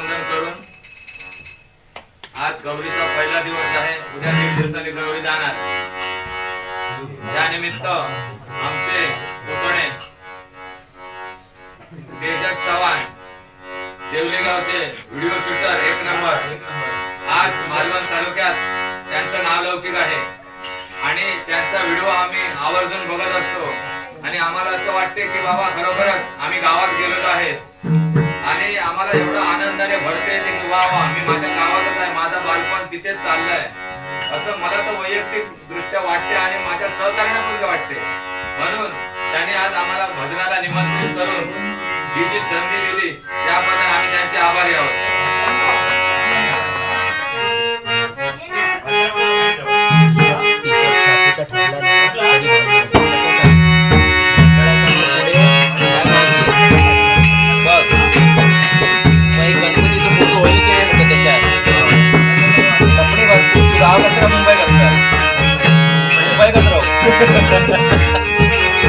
वंदन करून आज गौरीचा पहिला दिवस आहे. उद्या 1.5 दिवसांनी गौरी जाणार. त्यानिमित्त आमचे कोकणे तेजस चव्हाण देवलेगावचे व्हिडिओ शूटर 1 नंबर आज मालवण तालुक्यात त्यांचं नाव लौकिक आहे आणि त्यांचा व्हिडिओ आम्ही आवर्जून बघत असतो आणि आम्हाला असं वाटते की बाबा खरोखरच आम्ही गावात गेलेलो आहे आणि आम्हाला एवढं आनंदाने भरते की वा वा मी माझ्या गावातच आहे, माझं बालपण तिथेच चाललंय असं मला तर वैयक्तिक दृष्ट्या वाटते आणि माझ्या सहकार्यांना पण वाटते. म्हणून त्यांनी आज आम्हाला भजनाला निमंत्रित करून ही जी संधी दिली त्याबद्दल आम्ही त्यांचे आभारी आहोत.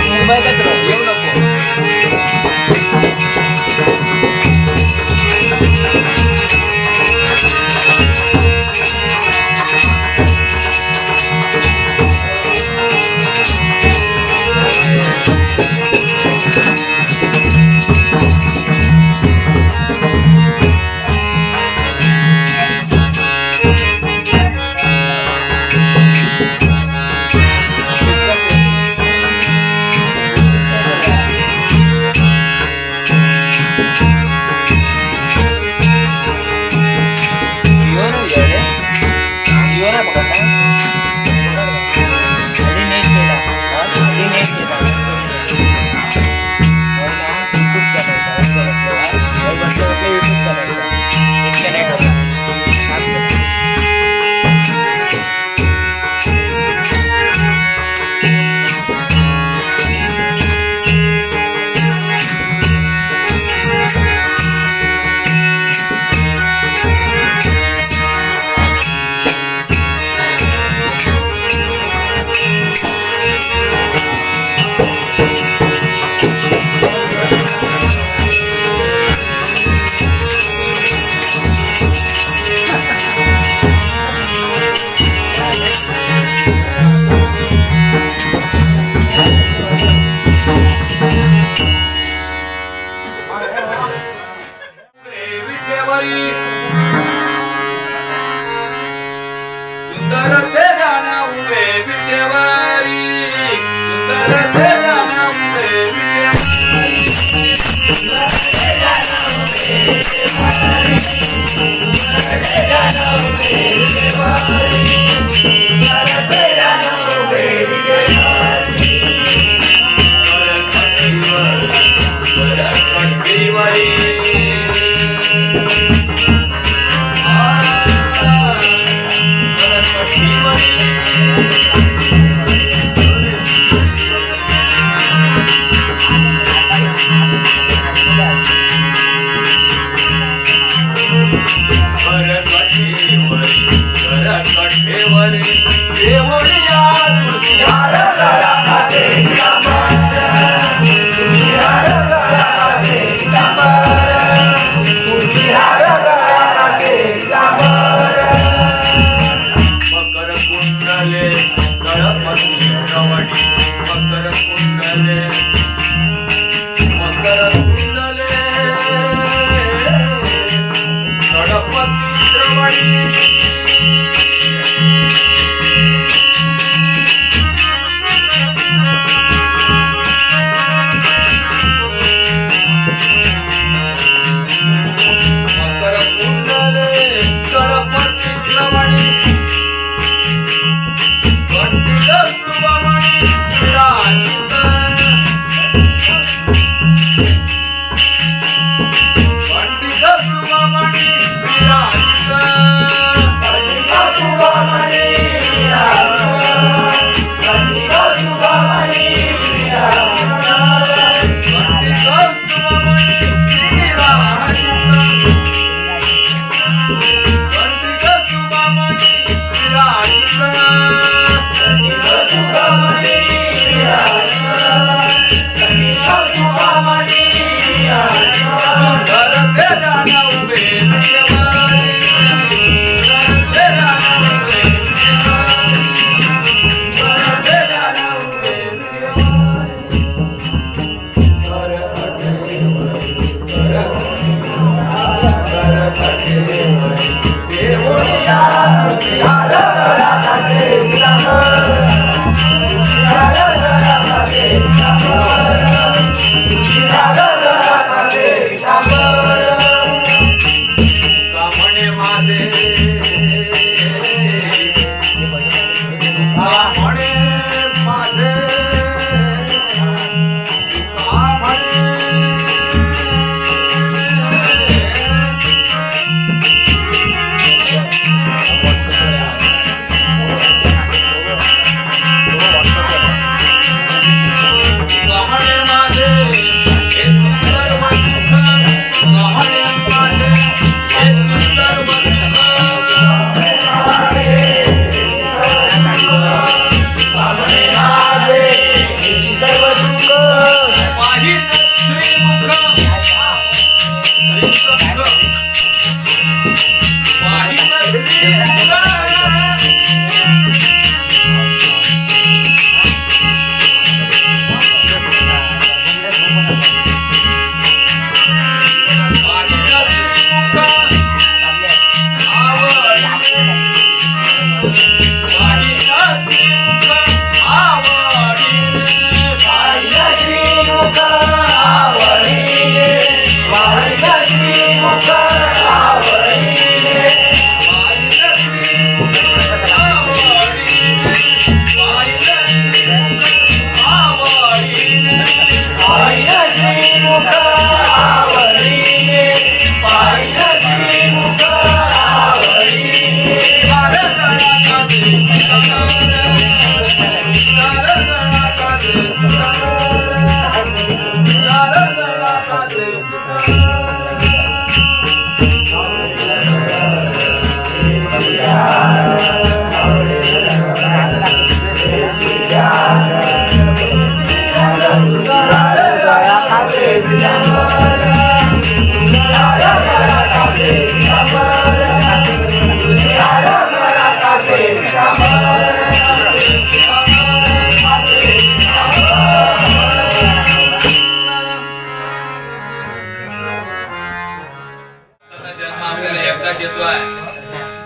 मुंबई का येऊ नको. Viral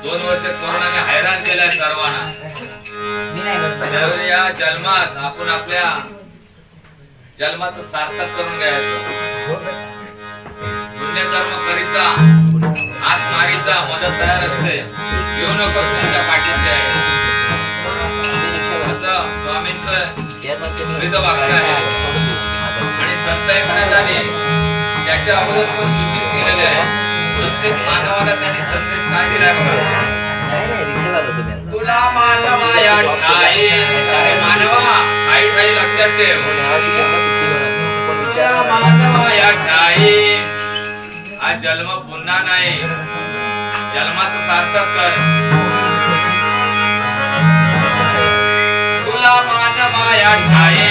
2 वर्ष कोरोनाने हैराण केलाय सर्वांना. या जन्मात आपण आपल्या जन्माचं सार्थक करून घ्यायचं. पुण्यकर्म करीता हात मारीचा मदत तयार असते. येऊ नको तुमच्या पाठीशी आहे असं स्वामींचं हृदय वाक्य आहे. आणि संत एकनाथाने त्याच्या अगोदर पण सूचित केलेले आहे. प्रत्येक मानवाला त्यांनी संदेश काय दिलाय बघा. तुला मानवाया ठाई. अरे मानवा काही काही लक्षात ठेव. तुला मानवाया ठाई. हा जन्म पुन्हा नाही. जन्माचं सार्थक कर. तुला मानवाया ठाई.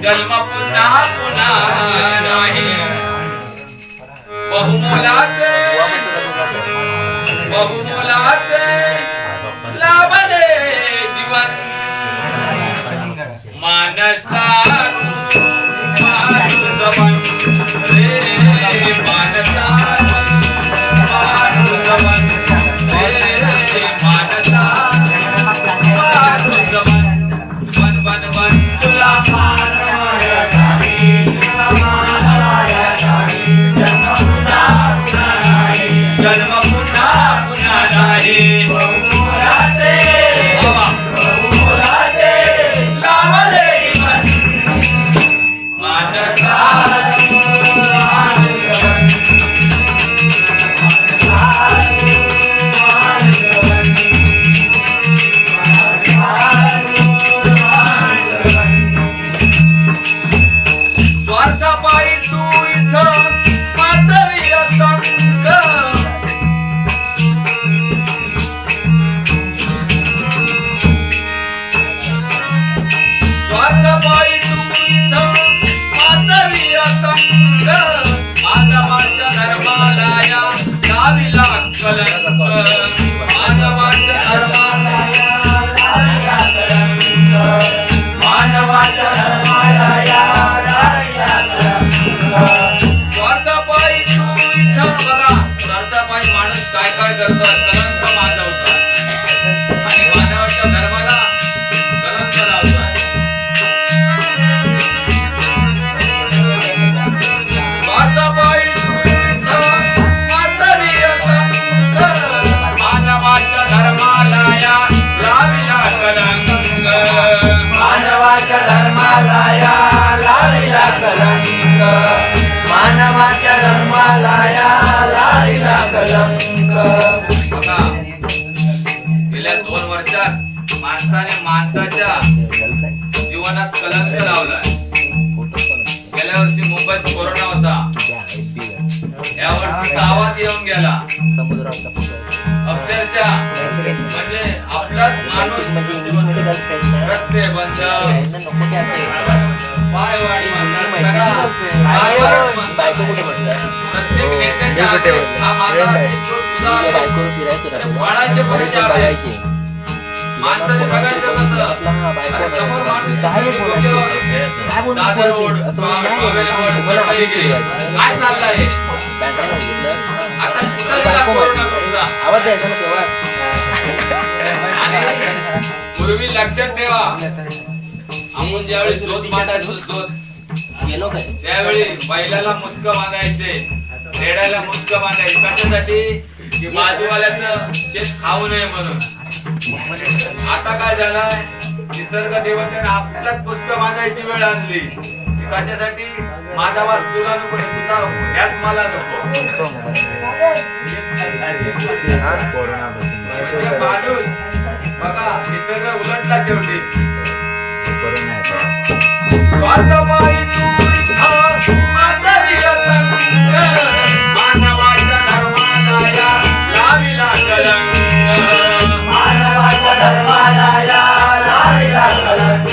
जन्म पुन्हा पुन्हा नाही. बहुमोलाचे लाभले जीवन मानसा मानुजवन रे मानसा मानुजवन रे मानसा मानुजवन वन वन वन तुला मानवाया ठाई. मानवाया ठाई. जन्म पुन्हा पुन्हा नाही. बहुमोलाचे लाभले जीवन मानसा स्वार्थापायी तू इथं मातरी असंग. स्वार्थापायी तू इथं मातरी असंग. मानवाच्या धर्माला या लाविला कलंक. मानवाच्या धर्माला या लाविला कलंक. मानवाच्या धर्माला या लाविला कलंक. स्वार्थापायी तू इथं बघा. स्वार्थापायी माणूस काय काय करतो. कलंक माजवतात आणि मानवाच्या धर्माला कलंक लावतात. स्वार्थापायी तू इथं मातरी असंग. मानवाच्या धर्माला या लाविला कलंक. मानवाच्या धर्माला या लाविला कलंक. मानवाच्या धर्माला या लाविला कलंक. बघा गेल्या 2 वर्षात माणसाने माणसाच्या जीवनात कलंक लावलाय. गेल्या वर्षी मुंबईत कोरोना होता. या वर्षी गावात येऊन गेला. समुद्राचा अक्षरशः म्हणजे आपला माणूस रस्ते बंद, पायवाडी बायको कुठे म्हणतात प्रत्येक नेत्याच्या आदेश हा माझा आदेश तो तुझा बायको फिरायचं बाळाचे कोणाचे आदेश माणसाने बघायचं कसं बायको समोर माणूस काय बोलायचं काय बोलायचं असं काय चाललंय आता कुठं गेला कोरोना तुमचा? आवाज द्यायचा ना तेव्हा आणि पूर्वी लक्षात ठेवा आपण ज्यावेळी जोत मांडायचो जोत गेलो काय त्यावेळी बैलाला मुसक बांधायचे, रेड्याला मुसक बांधायचे कशासाठी की बाजूवाल्याचं शेत खाऊ नये म्हणून. आता काय झालंय निसर्ग देवतेने आपल्याच मुसक बांधायची वेळ आणली. कशासाठी माझा वास तुला नको तुझा ह्याच मला नको. माणूस बघा निसर्ग उलटला शेवटी. मानवाच्या धर्माला या लाविला कलंक, मानवाच्या धर्माला या लाविला कलंक,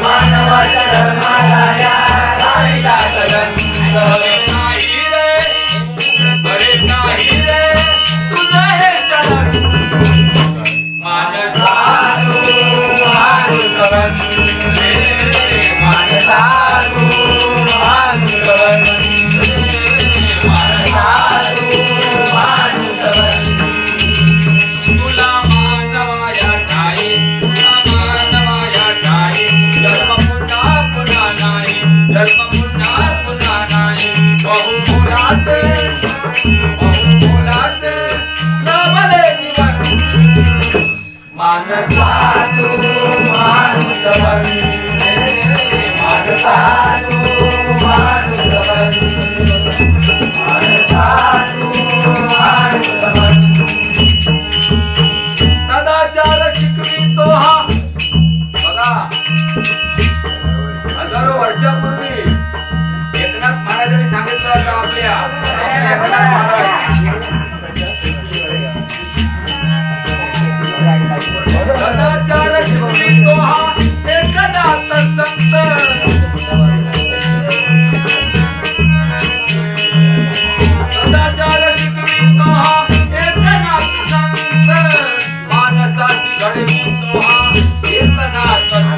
मानवाच्या धर्माला या लाविला कलंक. नाही रे बरे नाही रे तुझं हे चलन, मानसानु मानुसवन, मानसानु मानुसवन, मानसानु मानुसवन. तुला मानवाया ठाई, तुला मानवाया ठाई, जन्म पुन्हा पुन्हा नाही, जन्म पुन्हा पुन्हा नाही. बहुमुलाचे बहुमुलाचे नवले जीवन, मानसानु मानुसवन, मानसानु मानुसवन, मानसानु मानुसवन. सदाचार शिकवितो हा बघा हजारो वर्षापूर्वी एकनाथ महाराजांनी सांगितलं होतं आपल्या एकनाथ महाराज. सदाचार शिकवितो हा एकनाथ संत, सदाचार शिकवितो हा एकनाथ संत, मानसाची घडवितो हा एकनाथ संत,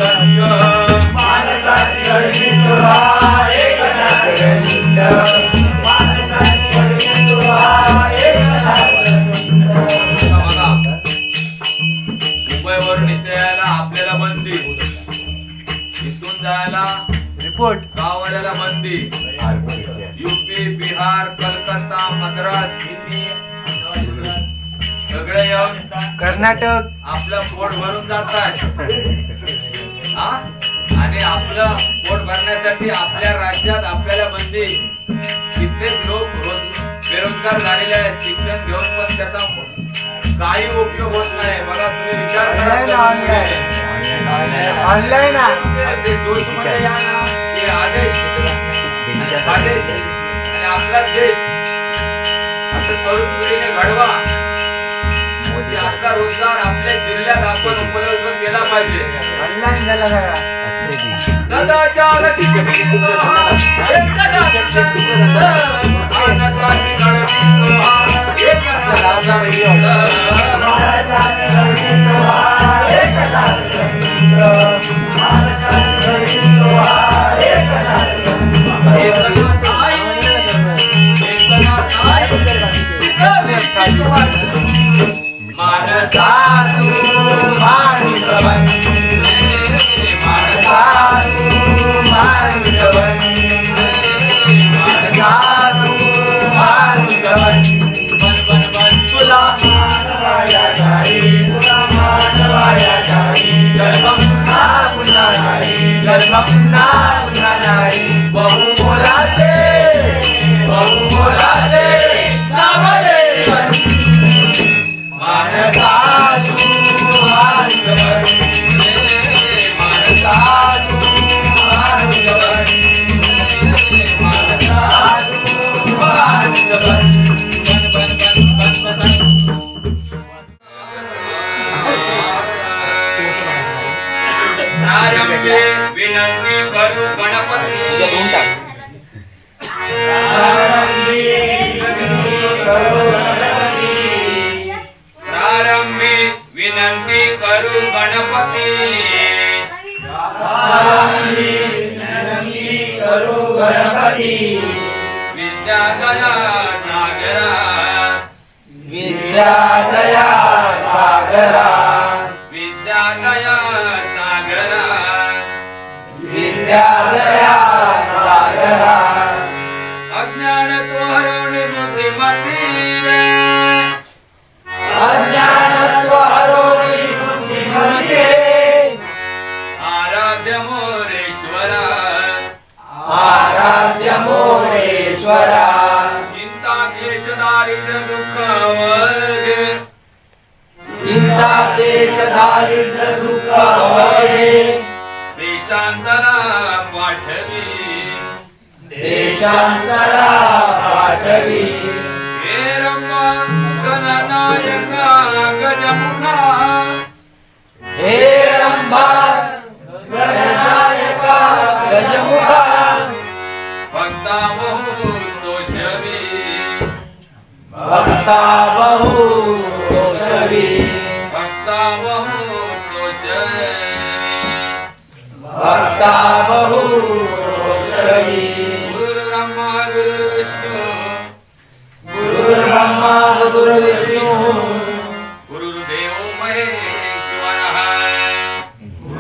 मानसाची घडवितो हा एकनाथ संत, मानसाची घडवितो हा एकनाथ संत. बघा मुंबईवरून इथे यायला आपल्याला बंदी, इथून जायला रिपोर्ट गाववाल्याला बंदी. यूपी बिहार कलकत्ता मद्रास दिल्ली सगळे येऊन कर्नाटक आपलं पोट भरून जातात. हा आणि आपलं पोट भरण्यासाठी आपल्या राज्यात आपल्याला बंदी. कित्येक लोक बेरोजगार झालेले आहेत, शिक्षण घेऊन पण त्याचा काही उपयोग होत नाही. बघा तुम्ही विचार करा ऑनलाईन असे जोशमध्ये या ना की आदेश आदेश आणि आपला देश असं तरुण पिढीने घडवा म्हणजे आपला रोजगार आपल्या जिल्ह्यात आपण उपलब्ध केला पाहिजे. ऑनलाईन झाला का सदाचार शिकवितो हा एकनाथ संत, मानसाची घडवितो हा एकनाथ संत, मानसाची घडवितो हा एकनाथ संत, मानसाची घडवितो हा एकनाथ संत. एकनाथ आई, एकनाथ आई, मानसानु मानुसवन, मानसानु मानुसवन, मानसानु मानुसवन. बन बन बन तुला मानवाया ठाई, तुला मानवाया ठाई, जन्म पुन्हा पुन्हा नाही, जन्म पुन्हा पुन्हा नाही. बहुमोलाचे बहुमोलाचे नावले मानसा विद्यादया सागरा विद्यादया सागरा विद्यादया सागरा अज्ञान तो हरवणे बुद्धिमती अज्ञानत्व हरोनी बुद्धिमते आराध्य मोरेश्वरा आराध्य मोरेश्वरा चिंता क्लेश दारिद्र्य दुःख वगे चिंता क्लेश दारिद्र्य दुःख वगे देशांतरा पाठवी देशांतरा पाठवी हे गणनायका गजमुखा हे रंभा गणनायका गजमुखा भक्ता बहु तोषवी भक्ता बहु तोषवी भक्ता बहु तोषवी भक्ता बहु तोषवी गुरुर्ब्रह्मा गुरुर्विष्णू गुरुर्ब्रह्मा गुरुर्विष्णू गुरुर्देव महेश्वरः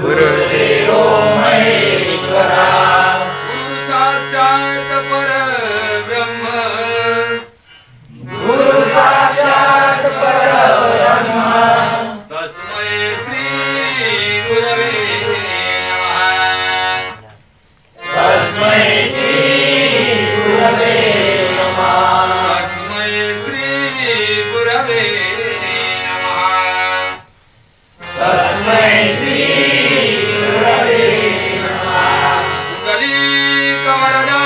गुरुर्देवो महेश्वरा गुरु साक्षात् परब्रह्म गुरु साक्षात् परब्रह्म तस्मै श्री गुरवे नमः तस्मै श्री गुरवे नमः तस्मै श्री गुरवे नमः तस्मै श्री गुरवे नमः कुंडलीक वरदा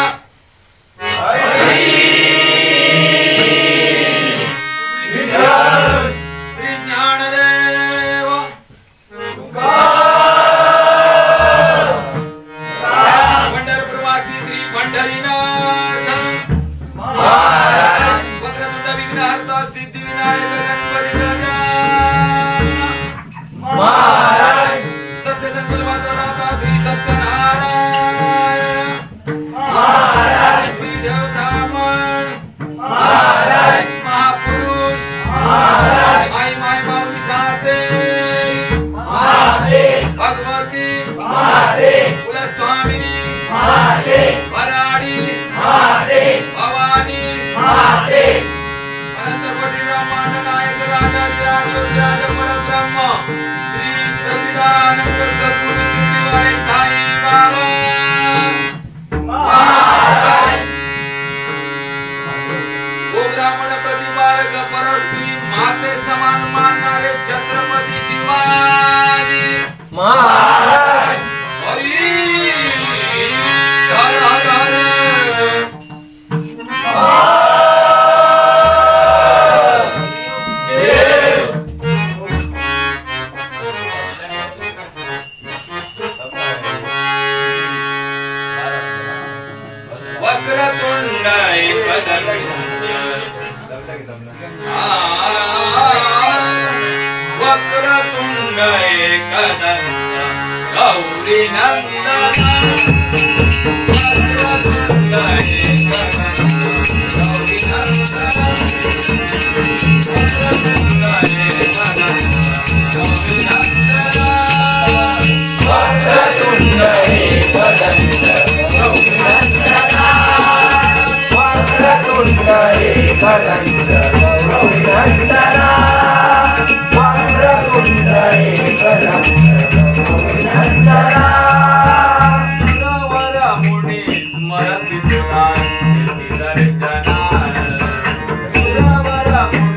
श्री ज्ञानदेव पंढरपूरवासी श्री पंढरीनाथ वक्रतुंड विघ्नहर्ता सिद्धिविनायक गणपती गजानन सत्य संकल्पाचा दाता श्री सत्यनारायण श्री देवतामण महापुरुष माई माई माऊली साते भगवती कुलस्वामिनी वराडी भवानी अनंत कोटी ब्रह्मांड नायक राजाधिराज योगीराज परब्रह्म श्री सच्चिदानंद सद्गुरु सिद्धिवाले साई बाबा ओ ब्राह्मण प्रतिपालक परस्त्री माते समान मानणारे छत्रपती शिवाजी महाराज हरी हर हर हर वक्रतुंड वक्रतुंड एकदंत गौरी नंदन वक्रतुंड गौरी नंदन वक्रतुंड वक्रतुंड वक्रतुंड एकदंत गौरी नंदना वक्रतुंड एकदंत गौरी नंदना सुरवर मुनी स्मरति तुला दर्शना सुरवर मुनी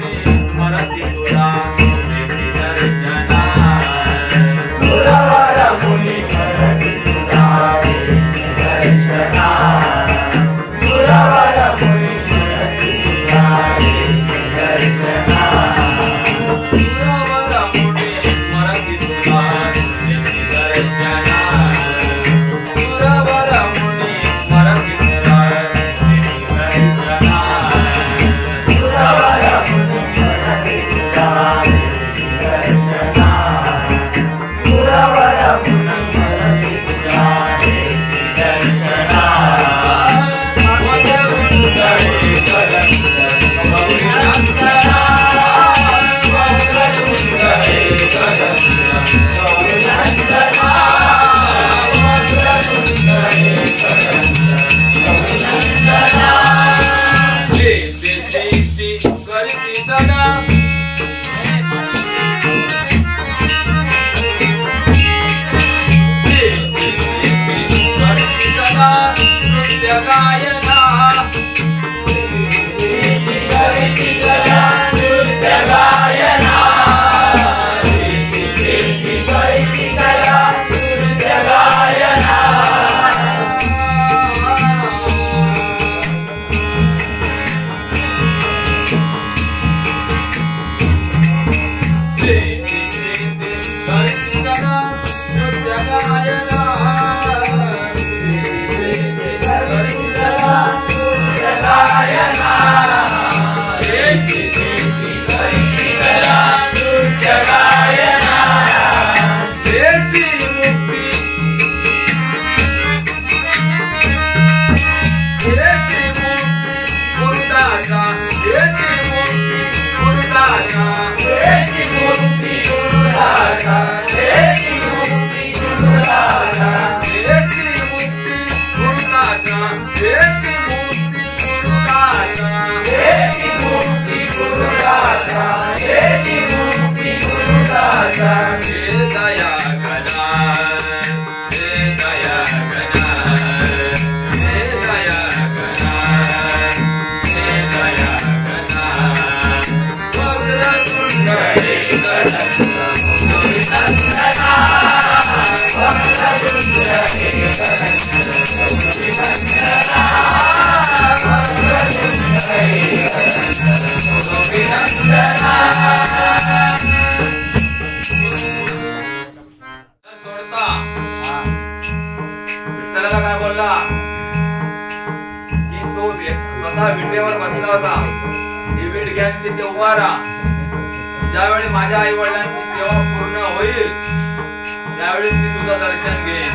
सोडता विठ्ठलाला काय बोलला की तो स्वतः विटेवर बसला होता. ही वीट घ्या आणि तिथे उभा राहा. ज्यावेळी माझ्या आई वडिलांची सेवा पूर्ण होईल त्यावेळी मी तुझं दर्शन घेईन.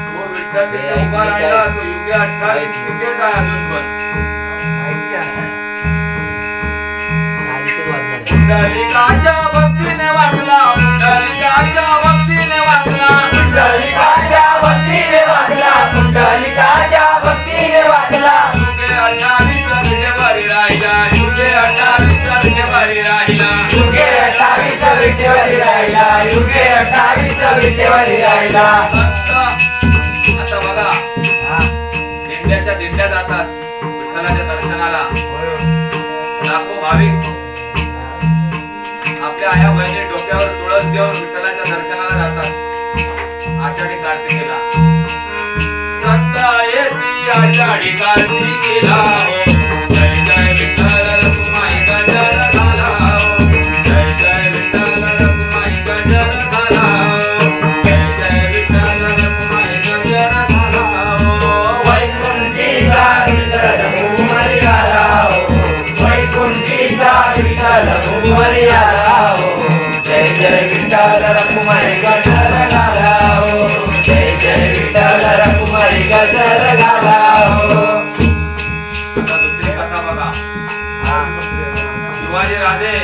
तो विठ्ठल तिथे उभा राहिला. तो युगे 28 तिथेच आहे अजून पण. पुंडलिकाच्या भक्तीने वाचला. पुंडलिकाच्या भक्तीने वाचला. पुंडलिकाच्या भक्तीने वाचला. पुंडलिकाच्या भक्तीने वाचला. युगे 28 विटेवरी राहिला. युगे 28 विटेवरी राहिला. युगे 28 विटेवरी राहिला. युगे 28 विटेवरी राहिला. आता बघा दिंड्याच्या दिंड्या जातात विठ्ठलाच्या दर्शनाला. लाखो भाविक आपल्या आया बहिणी डोक्यावर तुळस देऊन विठ्ठलाच्या दर्शनाला जातात आषाढी कार्तिकेला. संत येती आषाढी कार्तिकेला हो. जय जय विठ्ठल रखुमाई गजर घाला हो. जय जय विठ्ठल रखुमाई गजर घाला हो. जय जय विठ्ठल रखुमाई गजर घाला हो. वैकुंठीचा विठ्ठल घुमरी आला हो. वैकुंठीचा विठ्ठल घुमरी आला हो. जय जय विठ्ठल रखुमाई गजर घाला हो. जय जय विठ्ठल रखुमाई गजर घाला हो. आता दुसरी कथा बघा. शिवाजी राजे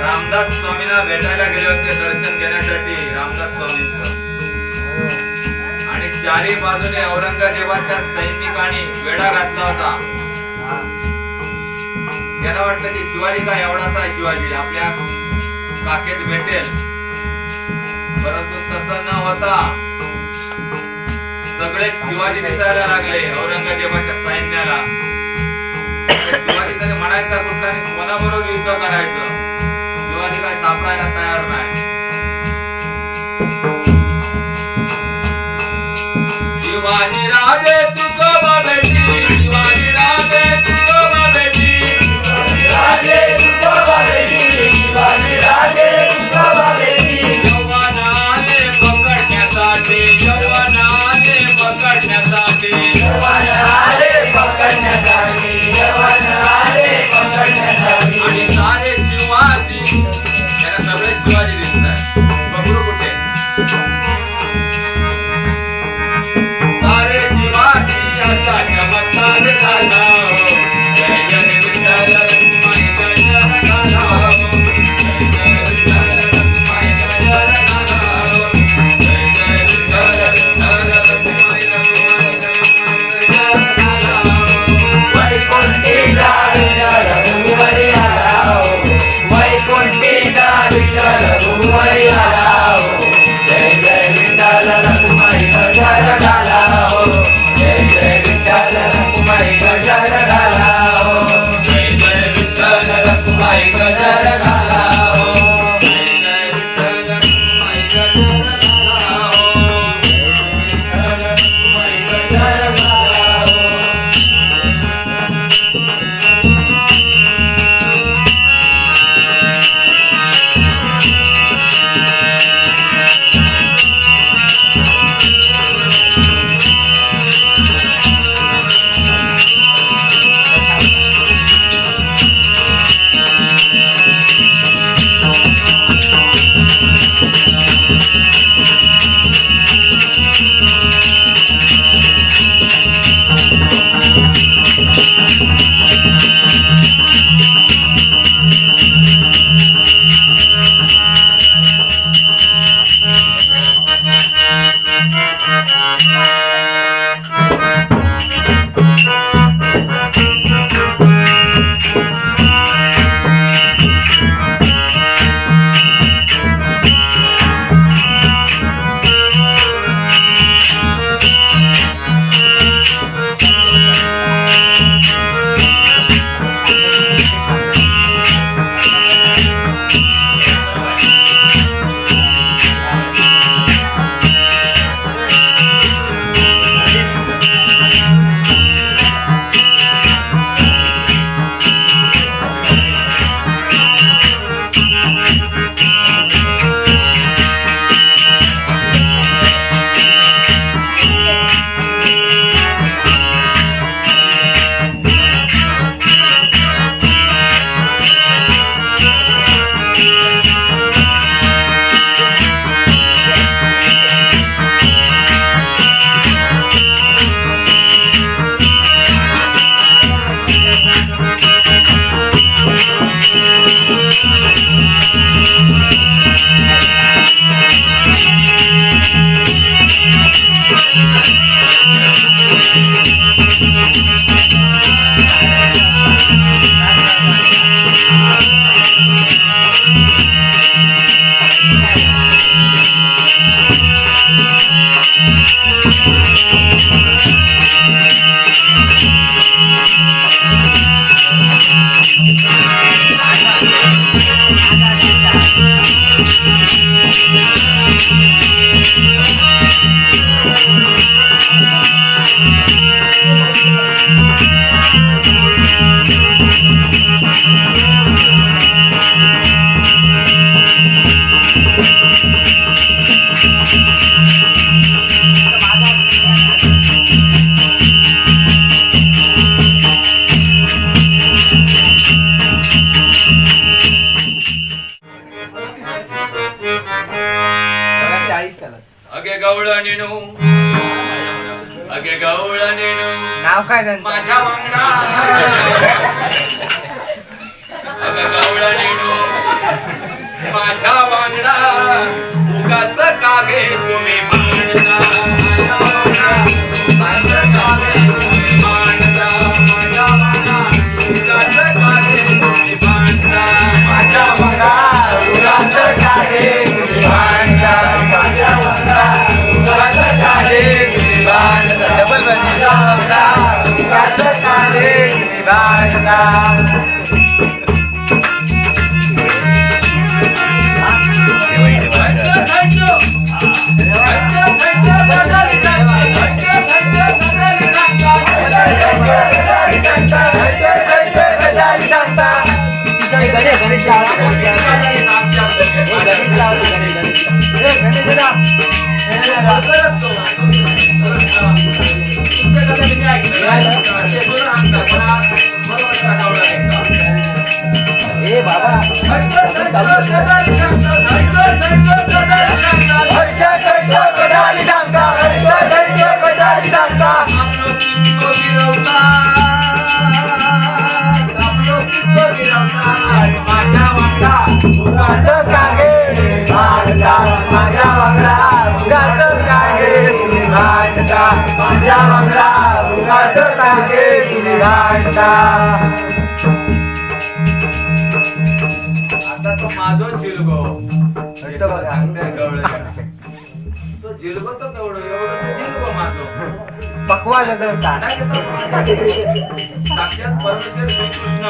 रामदास स्वामींना भेटायला गेले होते दर्शन घेण्यासाठी. रामदास स्वामींचं आणि चारी बाजूने औरंगजेबाच्या सैनिकांनी वेढा घातला होता. त्यांना वाटलं की शिवाजी काय एवढासा शिवाजी आपल्या काकेत भेटेल. परंतु तसं न होता सगळे शिवाजी दिसायला लागले औरंगजेबाच्या सैन्याला. शिवाजी तरी म्हणायचा कुठला आणि कोणाबरोबर युद्ध करायचं. शिवाजी काय सापडायला तयार नाही. शिवाजी राजे तुकोबा बेटी. शिवाजी राजे तुकोबा बेटी. राजे तुकोबा बेटी. शिवाजी राजे तुकोबा बेटी. यौवनाने पकडण्यासाठी. यौवनाने पकडण्यासाठी. यवन आले पकडण्यासाठी. यवन आले पकडण्यासाठी. आणि सारे शिवाजी त्यांना सगळे शिवाजी दिसतात. पकडू कुठे सारे शिवाजी असा चमत्कार झाला हो. जय जय विठ्ठल रखुमाई गजर घाला हो. जय जय विठ्ठल रखुमाई गजर घाला हो. जय जय विठ्ठल रखुमाई गजर घाला हो. वैकुंठीचा विठ्ठल घुमरी आला हो. वैकुंठीचा विठ्ठल घुमरी आला हो. जय जय विठ्ठल रखुमाई गजर घाला हो. जय जय विठ्ठल रखुमाई गजर घाला हो. जय जय विठ्ठल रखुमाई गजर घाला हो. जय जय विठ्ठल रखुमाई गजर घाला हो. जय जय विठ्ठल रखुमाई गजर घाला हो. माझ्या वांगडा अगं गवळा नेणू माझ्या वांगडा उगाच कागे तुम्ही मांडता माझ्या वांगडा माझ्या वांगडा उगाच कागे तुम्ही मांडता माझ्या वांगडा उगाच कागे तुम्ही मांडता माझ्या वांगडा उगाच कागे तुम्ही मांडता डबल माझ्या वांगडा उगाच कागे तुम्ही मांडता आता तो माझो जिलगो सांगते गवळे तो जिलगो तो केवढं एवढं जिलगो माझो पकवा साक्षात परमेश्वर श्रीकृष्ण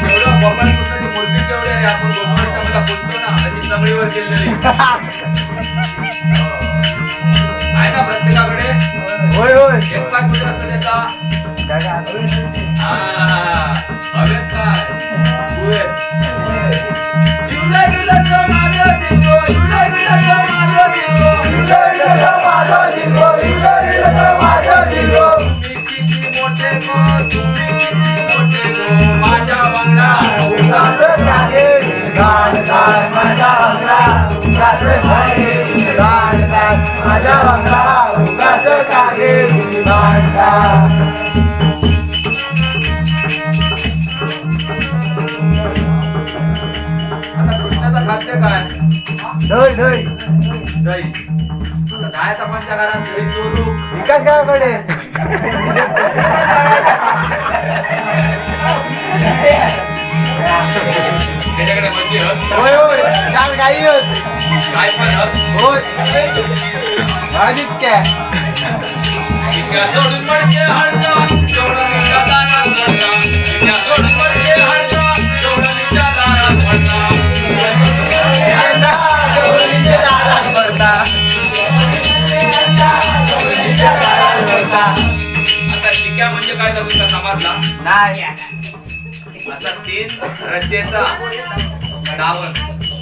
मूर्ती केवढी आहे आपण गोकुळाष्टमीला बोलतो ना अशी सगळीवर गेलेली आहे ना प्रत्येकाकडे होय होय एक पाच कुठे असतो त्याचा हवेत काय कुवेत माझ्या वांगडा आता कृष्णाचं खाद्य काय दही दही दही आता दहाच्या पंचकारात दही चोरू विकास गावाकडे त्याच्याकडे म्हणजे होय होय काल काही काय पण होय भाजीत काय इतक्या सोडून पडते हळदा तेवढं निच्या दारात पडला इतक्या सोडून पडते हळदा तेवढं निच्या दारात पडला आता टिक्या म्हणजे काय तुमचा समजला नाही आता 3 रस्त्याचा डावण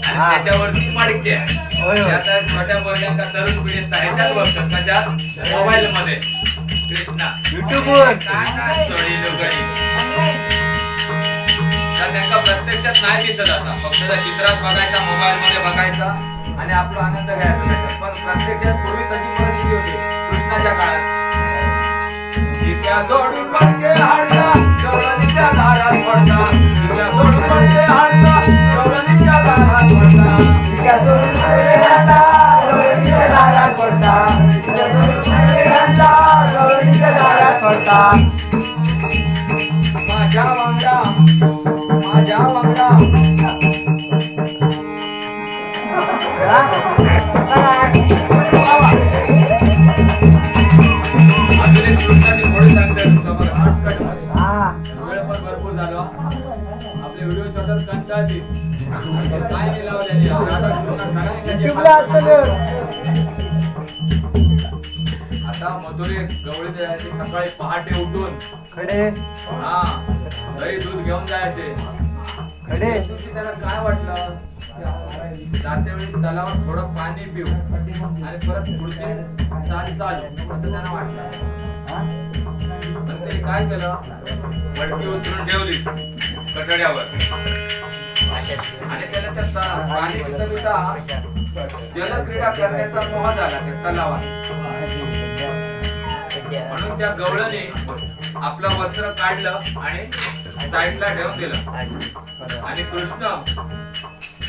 आणि त्याच्यावरती माडिक्य होय, होय. आता छोट्या वर्गांचा तरुण पिढीत ह्याच्यात बघतात माझ्या मोबाईल मध्ये कृष्णा YouTube वर. काय काय चोरी लोकडी तर त्यांना प्रत्यक्षात नाही दिसत आता फक्त त्या चित्रात बघायचा मोबाईल मध्ये बघायचा आणि आपला आनंद घ्यायचा त्याच्यात. पण प्रत्यक्षात पूर्वी तशी परिस्थिती होती कृष्णाच्या काळात इतक्या सोडून पडके हाडला गवळणीच्या दारात पडला इतक्या सोडून पडके हाडला गवळणीच्या दारात पडला इतक्या सोडून पडके हाडला गवळणीच्या दारात पडला इतक्या सोडून पडके हाडला गवळणीच्या दारात पडला माझ्या वांगडा माझ्या वांगडा अजून एक कृष्णाची थोडी सांगते समोर आटकट वेळ पण भरपूर झालो आपले व्हिडिओ शॉटच कंटाळतील काय नाही लावलेली आता मधुरी गवळी जायचे सकाळी पहाटे उठून खडे हा दही दूध घेऊन जायचे अरे दिवशी त्याला काय वाटलं जाते वेळी तलावात थोडं पाणी पिऊ आणि परत पुढचे चाल चालू असं त्याला वाटलं. पण ते काय केलं, मडकी उचलून ठेवली कटड्यावर आणि त्याला त्या पाणी पिता पिता जलक्रीडा करण्याचा मोह झाला त्या तलावात. म्हणून त्या गवळणी आपलं वस्त्र काढलं आणि साईडला ठेवून दिलं आणि कृष्ण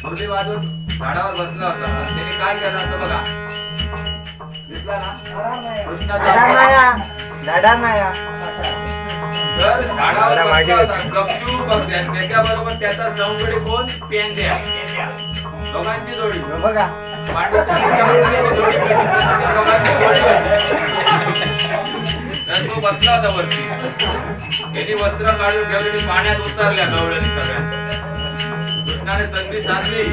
मुरली वाजवून झाडावर बसला होता. त्याने काय केलं असं बघा, दिसला ना कृष्णाचा तर झाडावर बसला होता गपचूप बघते आणि त्याच्याबरोबर त्याचा सवंगडी कोण, पेंद्या, दोघांची जोडी बघा पांडुरंगाची जोडी भेटली, दोघांची जोडी भेटली. तर तो बसला होता वरती, याची वस्त्र काढून ठेवलेली पाण्यात उतरल्या गवळणी सगळ्या. कृष्णाने संधी साधली,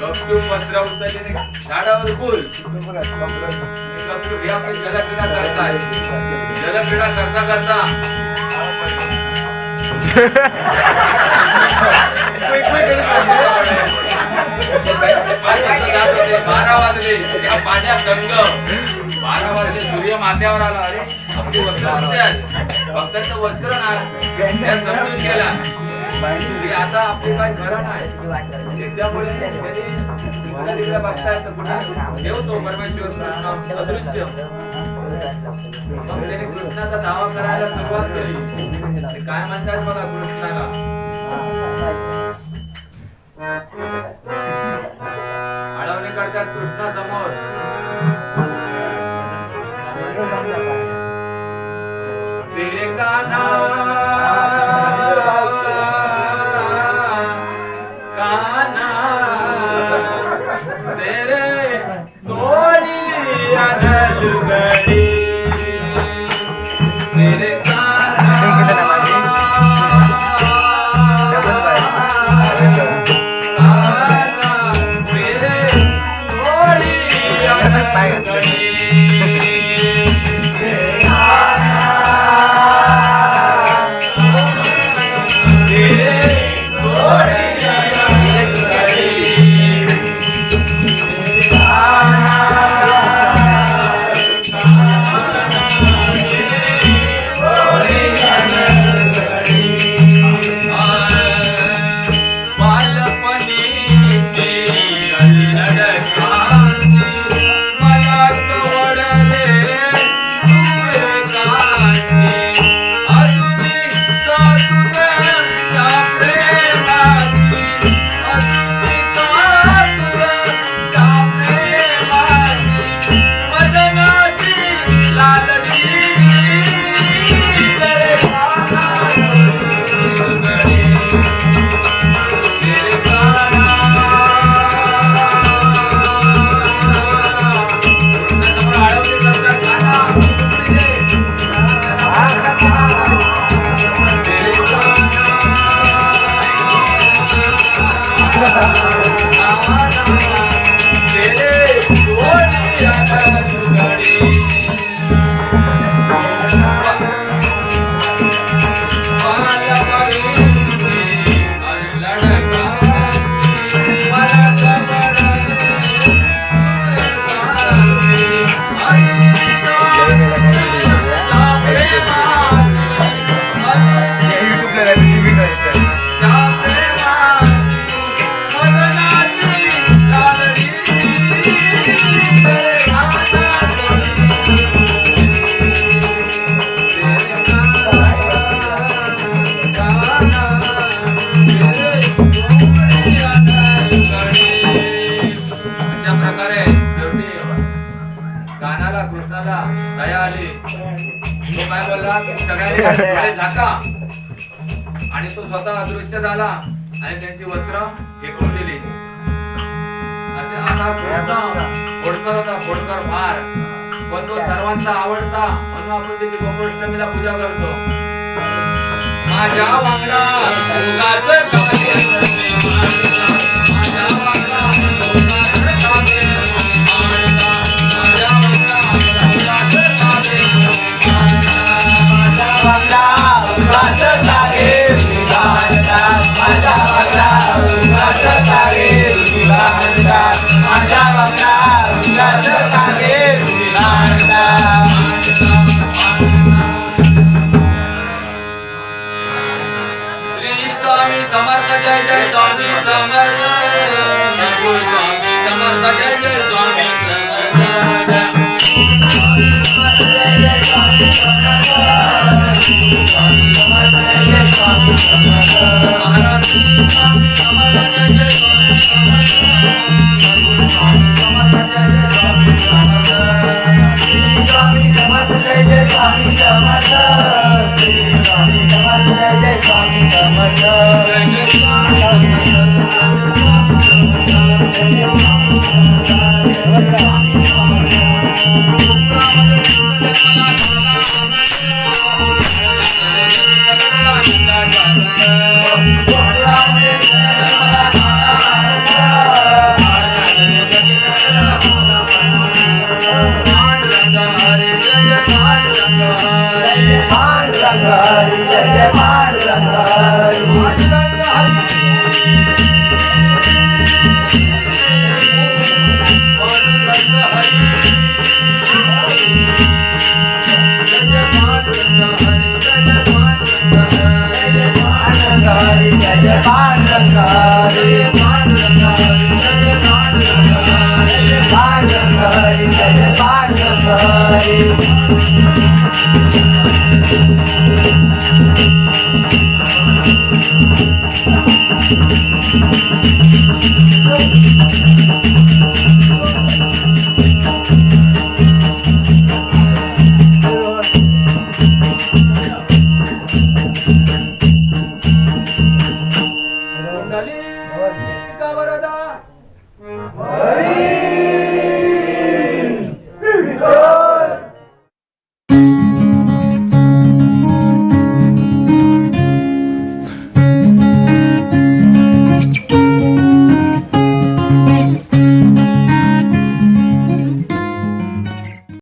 गपचूप वस्त्र उचलली झाडावर फुल गपचूप हे आपली जलक्रीडा करताय. जलक्रीडा करता करता बारा वाजले, त्या पाण्यात गंग 12 वाजले, सूर्य माथ्यावर आला. अरे आपली वस्त्र कुठे आहेत, भक्तांचं वस्त्र नाही, त्या समजून गेला की आता आपली काय खरं नाही. त्याच्यामुळे तिकडे बघताय तर कुठे ठेवतो परमेश्वर कृष्ण अदृश्य. मग त्याने कृष्णाचा दावा करायला सुरुवात केली. ते काय म्हणतात बघा कृष्णाला, अडवणी करतात कृष्णा समोर. तेरे कान्हा कान्हा तेरे तोड़ी अनलुगड़ी तेरे आणि तो स्वतः अदृश्य झाला आणि त्यांची वस्त्र फेकून दिली. असे असा खोडकर होता, खोडकर फार, पण तो सर्वांचा आवडता, म्हणून आपण त्याची गोकुळाष्टमीला पूजा करतो. माझ्या वांगडा उगाच माझ्या Hare